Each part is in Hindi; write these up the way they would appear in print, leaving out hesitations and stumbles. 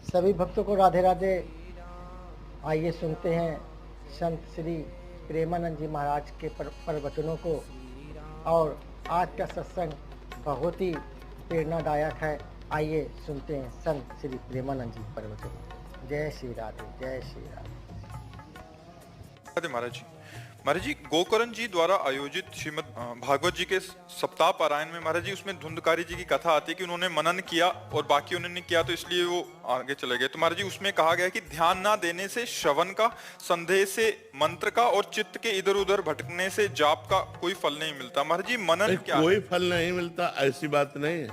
सभी भक्तों को राधे राधे। आइए सुनते हैं संत श्री प्रेमानंद जी महाराज के प्रवचनों को। और आज का सत्संग बहुत ही प्रेरणादायक है। आइए सुनते हैं संत श्री प्रेमानंद जी प्रवचन। जय श्री राधे, जय श्री राधे। महाराज जी गोकर्ण जी द्वारा आयोजित श्रीमद भागवत जी के सप्ताह पारायण में महाराज जी उसमें धुंधकारी जी की कथा आती है कि उन्होंने मनन किया और बाकी उन्होंने किया तो इसलिए वो आगे चले गए। तो महाराज जी उसमें कहा गया कि ध्यान ना देने से, श्रवण का, संदेह से, मंत्र का और चित्त के इधर उधर भटकने से जाप का कोई फल नहीं मिलता। महाराज जी मनन क्या कोई फल नहीं मिलता ऐसी बात नहीं है।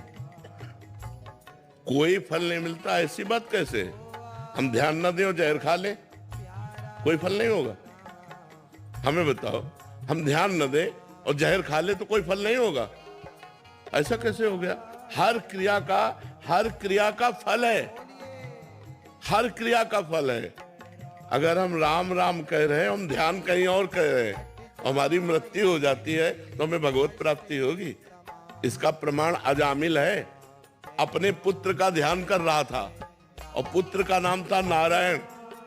कोई फल नहीं मिलता ऐसी बात कैसे? हम ध्यान ना दें और जहर खा ले, कोई फल नहीं होगा? हमें बताओ, हम ध्यान न दें और जहर खा ले तो कोई फल नहीं होगा? ऐसा कैसे हो गया? हर क्रिया का फल है, हर क्रिया का फल है। अगर हम राम राम कह रहे हैं, हम ध्यान कहीं और कह रहे हैं, हमारी मृत्यु हो जाती है तो हमें भगवत प्राप्ति होगी। इसका प्रमाण अजामिल है। अपने पुत्र का ध्यान कर रहा था और पुत्र का नाम था नारायण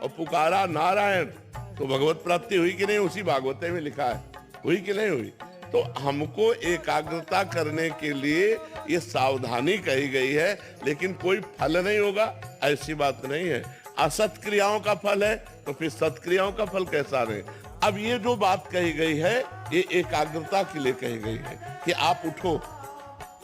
और पुकारा नारायण, तो भगवत प्राप्ति हुई कि नहीं? उसी भागवत में लिखा है, हुई कि नहीं हुई? तो हमको एकाग्रता करने के लिए ये सावधानी कही गई है, लेकिन कोई फल नहीं होगा ऐसी बात नहीं है। असत क्रियाओं का फल है तो फिर सत्क्रियाओं का फल कैसा रहे? अब ये जो बात कही गई है ये एकाग्रता के लिए कही गई है कि आप उठो,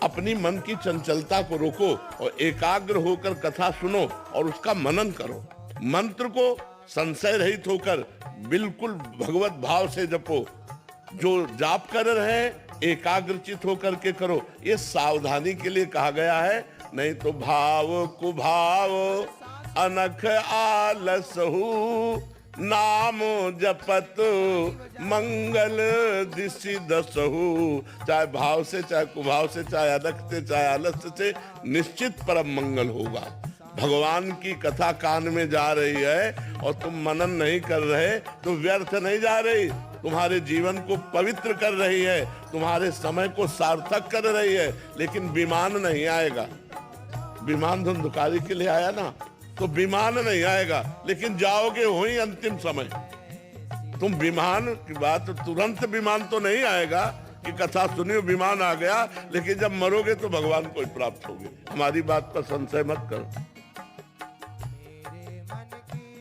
अपनी मन की चंचलता को रोको और एकाग्र होकर कथा सुनो और उसका मनन करो। मंत्र को संशय रहित होकर बिल्कुल भगवत भाव से जपो। जो जाप कर रहे हैं एकाग्रचित होकर के करो। ये सावधानी के लिए कहा गया है, नहीं तो भाव कुभाव अनख आलसहु नाम जपत मंगल दिशि दसहु। चाहे भाव से, चाहे कुभाव से, चाहे अनख से, चाहे आलस्य से, निश्चित परम मंगल होगा। भगवान की कथा कान में जा रही है और तुम मनन नहीं कर रहे तो व्यर्थ नहीं जा रही, तुम्हारे जीवन को पवित्र कर रही है, तुम्हारे समय को सार्थक कर रही है। लेकिन विमान नहीं आएगा। विमान धुंधकारी के लिए आया ना, तो विमान नहीं आएगा, लेकिन जाओगे वही अंतिम समय। तुम विमान की बात, तुरंत विमान तो नहीं आएगा कि कथा सुनी विमान आ गया, लेकिन जब मरोगे तो भगवान को प्राप्त होगे। हमारी बात पर संशय मत करो।